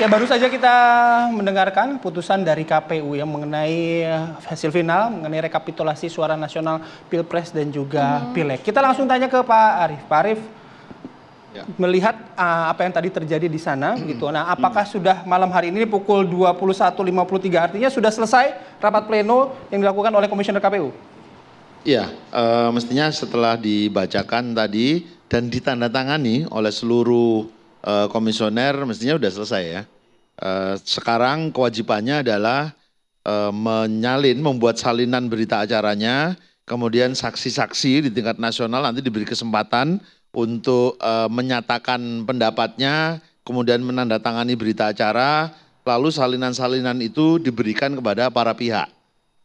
Ya, baru saja kita mendengarkan putusan dari KPU yang mengenai hasil final, mengenai rekapitulasi suara nasional Pilpres dan juga Pileg. Kita langsung tanya ke Pak Arief. Pak Arief, melihat apa yang tadi terjadi di sana, gitu. Nah, apakah sudah malam hari ini pukul 21.53 artinya sudah selesai rapat pleno yang dilakukan oleh Komisioner KPU? Iya, mestinya setelah dibacakan tadi dan ditandatangani oleh seluruh komisioner, mestinya sudah selesai ya. Sekarang kewajibannya adalah membuat salinan berita acaranya, kemudian saksi-saksi di tingkat nasional nanti diberi kesempatan untuk menyatakan pendapatnya, kemudian menandatangani berita acara, lalu salinan-salinan itu diberikan kepada para pihak.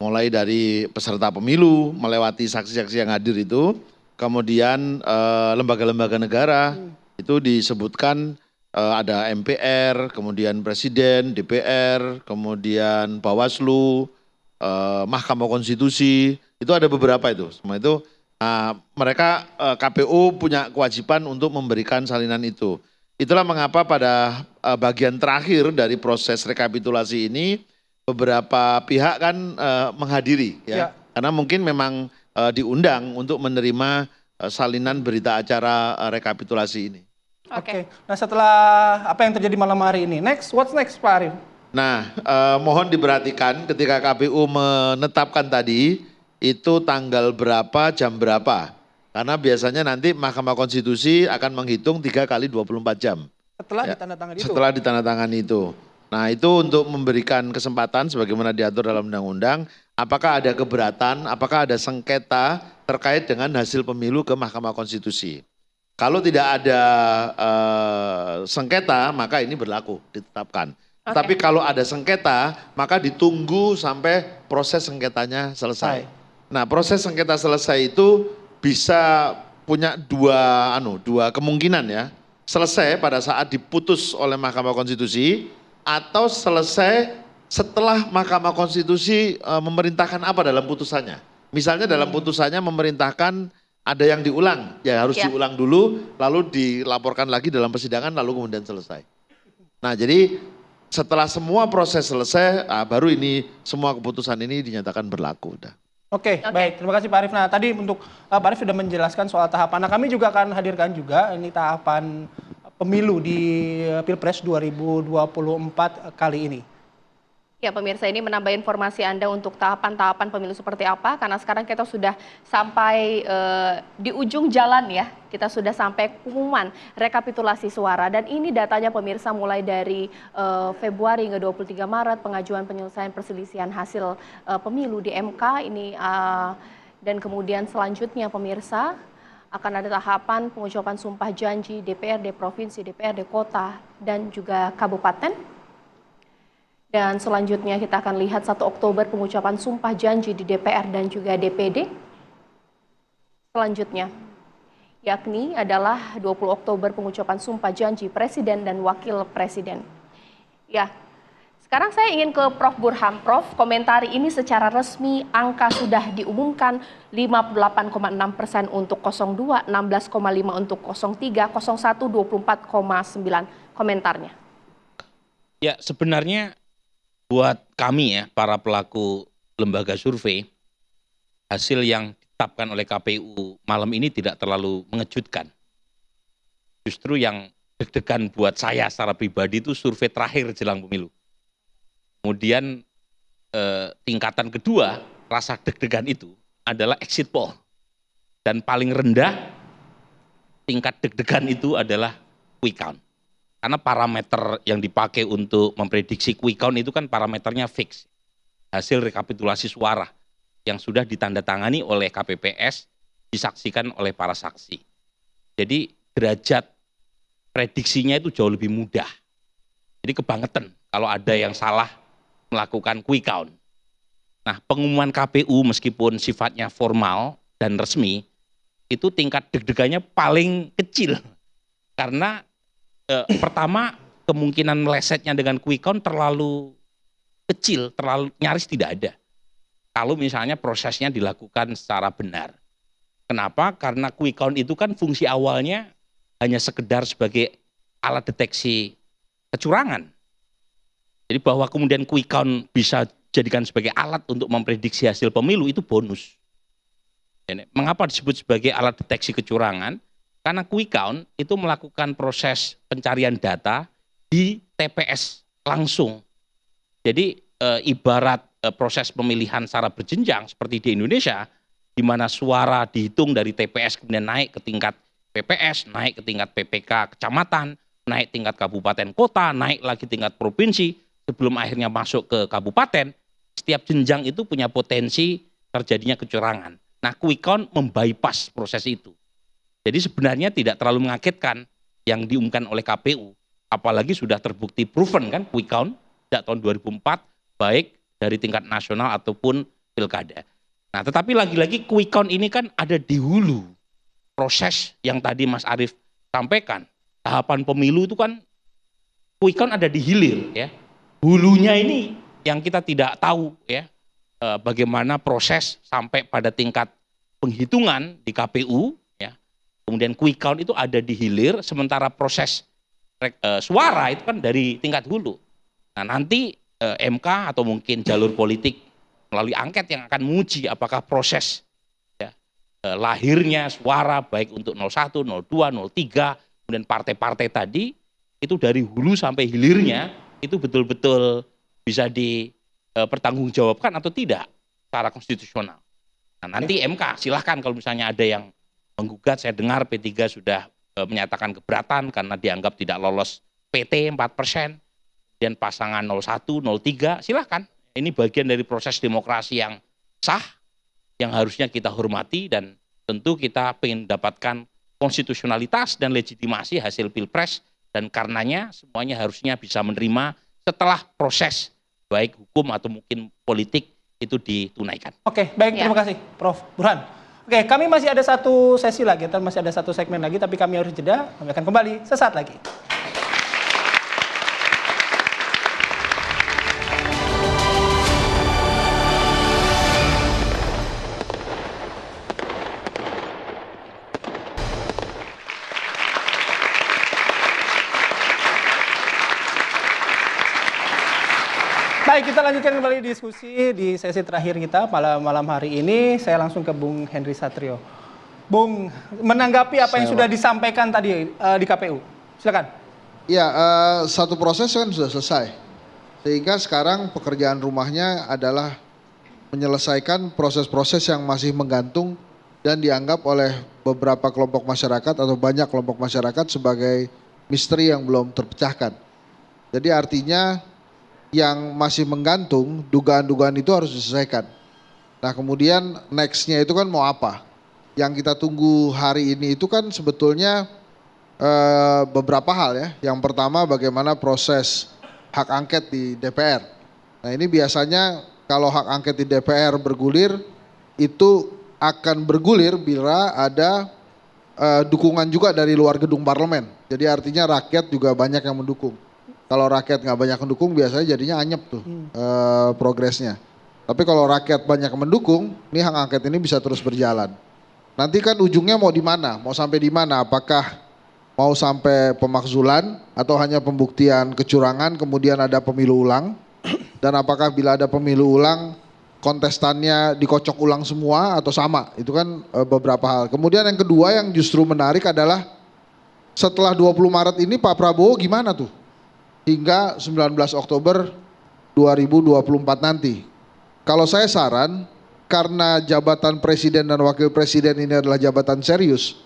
Mulai dari peserta pemilu, melewati saksi-saksi yang hadir itu, kemudian lembaga-lembaga negara itu disebutkan ada MPR, kemudian Presiden, DPR, kemudian Bawaslu, Mahkamah Konstitusi, itu ada beberapa itu. Semua itu mereka KPU punya kewajiban untuk memberikan salinan itu. Itulah mengapa pada bagian terakhir dari proses rekapitulasi ini beberapa pihak kan menghadiri ya. Karena mungkin memang diundang untuk menerima salinan berita acara rekapitulasi ini. Oke. Nah, setelah apa yang terjadi malam hari ini, what's next Pak Arief? Nah, mohon diperhatikan ketika KPU menetapkan tadi itu tanggal berapa, jam berapa. Karena biasanya nanti Mahkamah Konstitusi akan menghitung 3 kali 24 jam. Setelah ditandatangani itu? Setelah ditandatangani itu. Nah, itu untuk memberikan kesempatan sebagaimana diatur dalam undang-undang, apakah ada keberatan, apakah ada sengketa terkait dengan hasil pemilu ke Mahkamah Konstitusi. Kalau tidak ada sengketa, maka ini berlaku, ditetapkan. Tapi kalau ada sengketa, maka ditunggu sampai proses sengketanya selesai. Nah, proses sengketa selesai itu bisa punya dua kemungkinan ya. Selesai pada saat diputus oleh Mahkamah Konstitusi atau selesai setelah Mahkamah Konstitusi memerintahkan apa dalam putusannya. Misalnya dalam putusannya memerintahkan ada yang diulang, ya harus diulang dulu, lalu dilaporkan lagi dalam persidangan, lalu kemudian selesai. Nah, jadi setelah semua proses selesai, baru ini semua keputusan ini dinyatakan berlaku. Oke, baik. Terima kasih Pak Arief. Nah, tadi untuk Pak Arief sudah menjelaskan soal tahapan. Nah, kami juga akan hadirkan juga ini tahapan pemilu di Pilpres 2024 kali ini. Ya pemirsa, ini menambah informasi Anda untuk tahapan-tahapan pemilu seperti apa, karena sekarang kita sudah sampai di ujung jalan ya, kita sudah sampai pengumuman rekapitulasi suara, dan ini datanya pemirsa mulai dari Februari hingga 23 Maret pengajuan penyelesaian perselisihan hasil pemilu di MK ini, dan kemudian selanjutnya pemirsa akan ada tahapan pengucapan sumpah janji DPRD Provinsi, DPRD Kota, dan juga Kabupaten. Dan selanjutnya kita akan lihat 1 Oktober pengucapan sumpah janji di DPR dan juga DPD. Selanjutnya, yakni adalah 20 Oktober pengucapan sumpah janji Presiden dan Wakil Presiden. Ya, sekarang saya ingin ke Prof. Burhan. Prof, komentari ini secara resmi angka sudah diumumkan 58,6% untuk 02, 16,5 untuk 03, 01, 24,9 komentarnya. Ya, sebenarnya buat kami ya, para pelaku lembaga survei, hasil yang ditetapkan oleh KPU malam ini tidak terlalu mengejutkan. Justru yang deg-degan buat saya secara pribadi itu survei terakhir jelang pemilu. Kemudian tingkatan kedua, rasa deg-degan itu adalah exit poll. Dan paling rendah tingkat deg-degan itu adalah quick count. Karena parameter yang dipakai untuk memprediksi quick count itu kan parameternya fix. Hasil rekapitulasi suara yang sudah ditandatangani oleh KPPS, disaksikan oleh para saksi. Jadi derajat prediksinya itu jauh lebih mudah. Jadi kebangetan kalau ada yang salah melakukan quick count. Nah, pengumuman KPU meskipun sifatnya formal dan resmi, itu tingkat deg-degannya paling kecil. Karena pertama, kemungkinan melesetnya dengan quick count terlalu kecil, terlalu nyaris tidak ada. Kalau misalnya prosesnya dilakukan secara benar. Kenapa? Karena quick count itu kan fungsi awalnya hanya sekedar sebagai alat deteksi kecurangan. Jadi bahwa kemudian quick count bisa jadikan sebagai alat untuk memprediksi hasil pemilu itu bonus. Mengapa disebut sebagai alat deteksi kecurangan? Karena quick count itu melakukan proses pencarian data di TPS langsung. Jadi ibarat proses pemilihan secara berjenjang seperti di Indonesia, di mana suara dihitung dari TPS kemudian naik ke tingkat PPS, naik ke tingkat PPK kecamatan, naik tingkat kabupaten kota, naik lagi tingkat provinsi, sebelum akhirnya masuk ke kabupaten. Setiap jenjang itu punya potensi terjadinya kecurangan. Nah, quick count membypass proses itu. Jadi sebenarnya tidak terlalu mengagetkan yang diumumkan oleh KPU, apalagi sudah terbukti proven kan quick count sejak tahun 2004, baik dari tingkat nasional ataupun pilkada. Nah, tetapi lagi-lagi quick count ini kan ada di hulu. Proses yang tadi Mas Arief sampaikan, tahapan pemilu itu kan quick count ada di hilir ya. Hulunya ini yang kita tidak tahu ya. Bagaimana proses sampai pada tingkat penghitungan di KPU ya. Kemudian quick count itu ada di hilir, sementara proses suara itu kan dari tingkat hulu. Nah, nanti MK atau mungkin jalur politik melalui angket yang akan menguji apakah proses ya, lahirnya suara baik untuk 01, 02, 03, kemudian partai-partai tadi itu dari hulu sampai hilirnya itu betul-betul bisa dipertanggungjawabkan atau tidak secara konstitusional. Nah, nanti MK silahkan kalau misalnya ada yang menggugat, saya dengar P3 sudah menyatakan keberatan karena dianggap tidak lolos PT 4%, dan pasangan 01, 03, silahkan. Ini bagian dari proses demokrasi yang sah, yang harusnya kita hormati, dan tentu kita ingin mendapatkan konstitusionalitas dan legitimasi hasil Pilpres, dan karenanya semuanya harusnya bisa menerima setelah proses baik hukum atau mungkin politik itu ditunaikan. Oke, baik, terima kasih Prof. Burhan. Oke, kami masih ada satu sesi lagi, masih ada satu segmen lagi, tapi kami harus jeda. Kami akan kembali sesaat lagi. Baik, kita lanjutkan kembali diskusi di sesi terakhir kita pada malam hari ini. Saya langsung ke Bung Henry Satrio. Bung, menanggapi apa yang sudah disampaikan tadi di KPU, silakan. Ya, satu proses kan sudah selesai. Sehingga sekarang pekerjaan rumahnya adalah menyelesaikan proses-proses yang masih menggantung dan dianggap oleh beberapa kelompok masyarakat atau banyak kelompok masyarakat sebagai misteri yang belum terpecahkan. Jadi artinya yang masih menggantung, dugaan-dugaan itu harus diselesaikan. Nah, kemudian next-nya itu kan mau apa? Yang kita tunggu hari ini itu kan sebetulnya beberapa hal ya. Yang pertama bagaimana proses hak angket di DPR. Nah, ini biasanya kalau hak angket di DPR bergulir, itu akan bergulir bila ada dukungan juga dari luar gedung parlemen. Jadi artinya rakyat juga banyak yang mendukung. Kalau rakyat nggak banyak mendukung, biasanya jadinya anyep tuh progresnya. Tapi kalau rakyat banyak mendukung, ini hak angket ini bisa terus berjalan. Nanti kan ujungnya mau di mana? Mau sampai di mana? Apakah mau sampai pemakzulan atau hanya pembuktian kecurangan kemudian ada pemilu ulang? Dan apakah bila ada pemilu ulang kontestannya dikocok ulang semua atau sama? Itu kan beberapa hal. Kemudian yang kedua yang justru menarik adalah setelah 20 Maret ini Pak Prabowo gimana tuh? Hingga 19 Oktober 2024 nanti. Kalau saya saran, karena jabatan presiden dan wakil presiden ini adalah jabatan serius,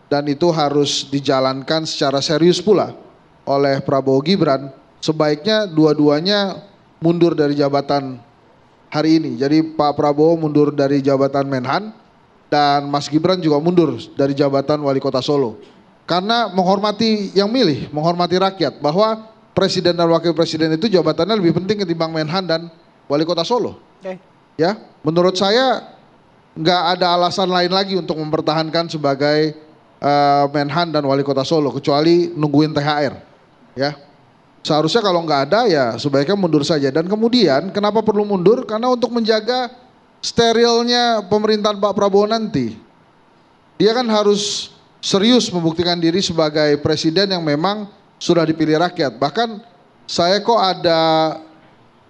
dan itu harus dijalankan secara serius pula oleh Prabowo Gibran, sebaiknya dua-duanya mundur dari jabatan hari ini. Jadi Pak Prabowo mundur dari jabatan Menhan, dan Mas Gibran juga mundur dari jabatan Wali Kota Solo. Karena menghormati yang milih, menghormati rakyat, bahwa presiden dan wakil presiden itu jabatannya lebih penting ketimbang Menhan dan Wali Kota Solo. Ya, menurut saya nggak ada alasan lain lagi untuk mempertahankan sebagai Menhan dan Wali Kota Solo kecuali nungguin THR. Ya, seharusnya kalau nggak ada ya sebaiknya mundur saja. Dan kemudian kenapa perlu mundur? Karena untuk menjaga sterilnya pemerintahan Pak Prabowo nanti, dia kan harus serius membuktikan diri sebagai presiden yang memang sudah dipilih rakyat. Bahkan saya kok ada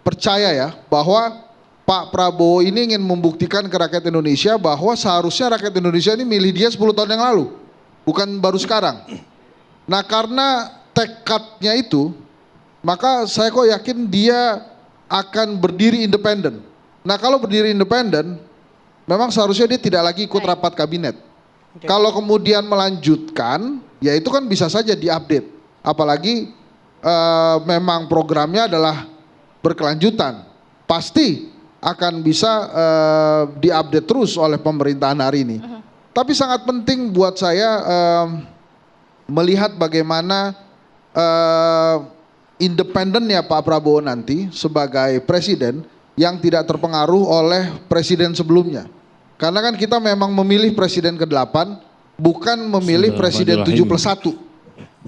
percaya ya bahwa Pak Prabowo ini ingin membuktikan ke rakyat Indonesia bahwa seharusnya rakyat Indonesia ini milih dia 10 tahun yang lalu, bukan baru sekarang. Nah, karena tekadnya itu, maka saya kok yakin dia akan berdiri independen. Nah, kalau berdiri independen, memang seharusnya dia tidak lagi ikut rapat kabinet. Kalau kemudian melanjutkan, ya itu kan bisa saja diupdate. Apalagi memang programnya adalah berkelanjutan. Pasti akan bisa diupdate terus oleh pemerintahan hari ini. Tapi sangat penting buat saya melihat bagaimana independennya Pak Prabowo nanti sebagai presiden yang tidak terpengaruh oleh presiden sebelumnya. Karena kan kita memang memilih presiden ke-8, bukan memilih presiden 7+1.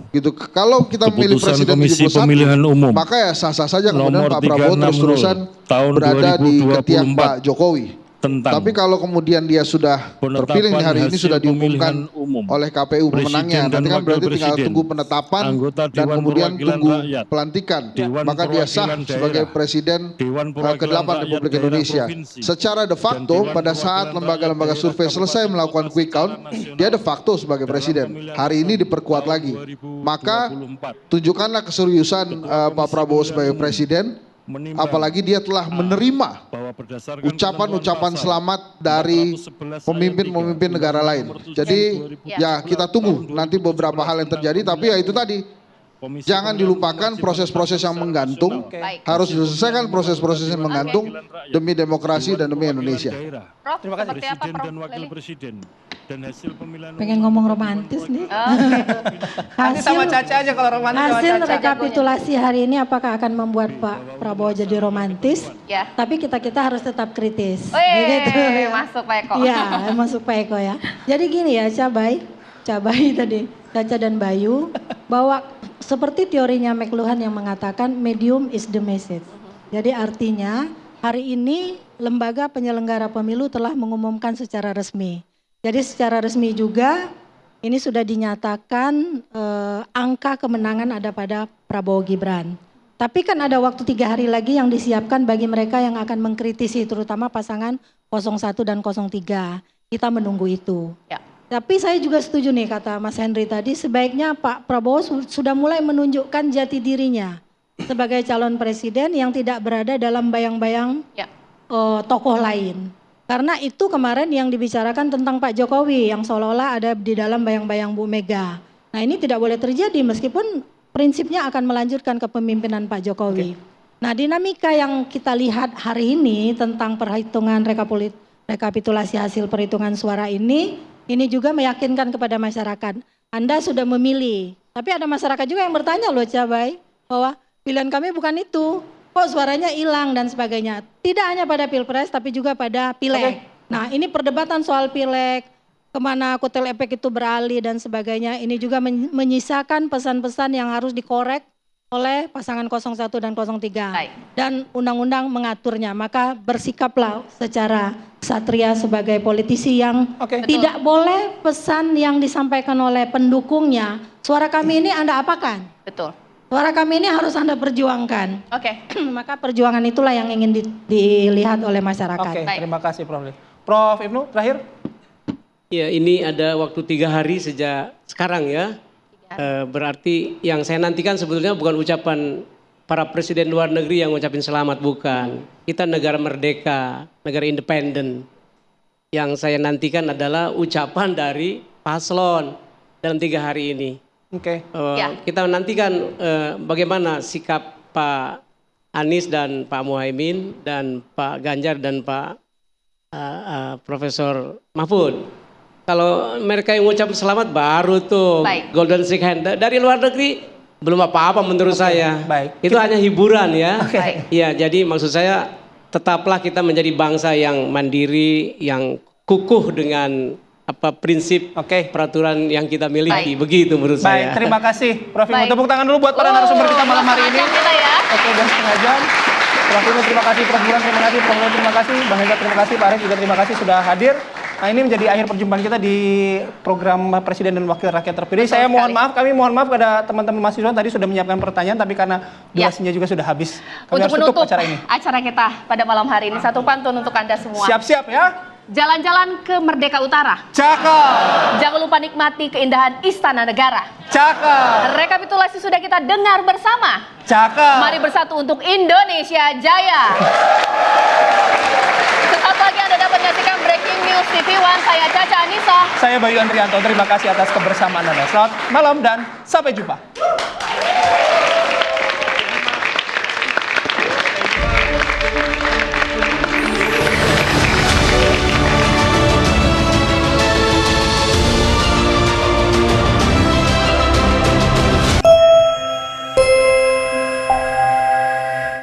Gitu. Kalau kita memilih presiden 7+1, maka ya sah-sah saja kemudian Pak Prabowo terus-terusan berada di ketiak Pak Jokowi. Tapi kalau kemudian dia sudah terpilih hari ini, sudah diumumkan oleh KPU pemenangnya, nanti kan berarti tinggal tunggu penetapan dan kemudian tunggu pelantikan, maka dia sah sebagai presiden ke-8 Republik Indonesia. Secara de facto pada saat lembaga-lembaga survei selesai melakukan quick count, dia de facto sebagai presiden. Hari ini diperkuat lagi, maka tunjukkanlah keseriusan Pak Prabowo sebagai presiden. Apalagi dia telah menerima ucapan-ucapan selamat dari pemimpin-pemimpin negara lain. Jadi ya kita tunggu nanti beberapa hal yang terjadi, tapi ya itu tadi, jangan dilupakan proses-proses yang menggantung, harus diselesaikan proses-proses yang menggantung demi demokrasi dan demi Indonesia. Prof, seperti apa Prof? Pengen ngomong romantis nih. Nanti sama Caca aja kalau romantis sama Hasil Caca. rekapitulasi hari ini apakah akan membuat Pak Prabowo jadi romantis? Ya. Tapi kita harus tetap kritis. Wih, masuk Pak Eko. Iya, masuk Pak Eko ya. Jadi gini ya, Cabai tadi, Caca dan Bayu, bahwa seperti teorinya McLuhan yang mengatakan medium is the message. Jadi artinya hari ini lembaga penyelenggara pemilu telah mengumumkan secara resmi. Jadi secara resmi juga ini sudah dinyatakan angka kemenangan ada pada Prabowo Gibran. Tapi kan ada waktu 3 hari lagi yang disiapkan bagi mereka yang akan mengkritisi, terutama pasangan 01 dan 03. Kita menunggu itu. Ya. Tapi saya juga setuju nih kata Mas Henry tadi, sebaiknya Pak Prabowo sudah mulai menunjukkan jati dirinya sebagai calon presiden yang tidak berada dalam bayang-bayang tokoh lain. Karena itu kemarin yang dibicarakan tentang Pak Jokowi yang seolah-olah ada di dalam bayang-bayang Bu Mega. Nah ini tidak boleh terjadi meskipun prinsipnya akan melanjutkan kepemimpinan Pak Jokowi. Nah dinamika yang kita lihat hari ini tentang perhitungan rekapitulasi hasil perhitungan suara ini juga meyakinkan kepada masyarakat. Anda sudah memilih, tapi ada masyarakat juga yang bertanya loh Cabai, bahwa pilihan kami bukan itu. Kok suaranya hilang dan sebagainya. Tidak hanya pada pilpres tapi juga pada pileg. Nah ini perdebatan soal pileg, kemana kotel efek itu beralih dan sebagainya. Ini juga menyisakan pesan-pesan yang harus dikorek oleh pasangan 01 dan 03. Dan undang-undang mengaturnya. Maka bersikaplah secara satria sebagai politisi yang tidak boleh pesan yang disampaikan oleh pendukungnya. Suara kami ini Anda apakan? Betul. Suara kami ini harus Anda perjuangkan. Maka perjuangan itulah yang ingin dilihat oleh masyarakat. Terima kasih Prof. Prof. Ibnu, terakhir. Ya, ini ada waktu 3 hari sejak sekarang ya. Berarti yang saya nantikan sebetulnya bukan ucapan para presiden luar negeri yang ngucapin selamat, bukan. Kita negara merdeka, negara independen. Yang saya nantikan adalah ucapan dari paslon dalam 3 hari ini. Kita menantikan bagaimana sikap Pak Anies dan Pak Muhaimin dan Pak Ganjar dan Pak Profesor Mahfud. Kalau mereka yang mengucap selamat baru tuh golden stick hand. Dari luar negeri belum apa-apa menurut saya. Itu hanya hiburan ya. Ya, jadi maksud saya tetaplah kita menjadi bangsa yang mandiri, yang kukuh dengan prinsip peraturan yang kita miliki. Begitu menurut saya. Terima kasih Prof. Ibnu. Tepuk tangan dulu buat para narasumber kita malam hari ini. Udah setengah jam. Prof. Ibnu terima kasih, Prof. Buran terima kasih, Prof. Buran terima kasih, Bang Hendra terima kasih, Pak Arief juga terima kasih sudah hadir. Nah, ini menjadi akhir perjumpaan kita di program Presiden dan Wakil Rakyat Terpilih. Saya mohon maaf, kami mohon maaf kepada teman-teman mahasiswa tadi sudah menyiapkan pertanyaan, tapi karena durasinya juga sudah habis, kami untuk harus tutup menutup acara ini. Acara kita pada malam hari ini, satu pantun untuk Anda semua. Siap-siap ya. Jalan-jalan ke Merdeka Utara. Cakep. Jangan lupa nikmati keindahan Istana Negara. Cakep. Rekapitulasi sudah kita dengar bersama. Cakep. Mari bersatu untuk Indonesia Jaya. Sesaat lagi Anda dapat menyaksikan Breaking News TV One. Saya Caca Anissa. Saya Bayu Andrianto. Terima kasih atas kebersamaan Anda. Selamat malam dan sampai jumpa.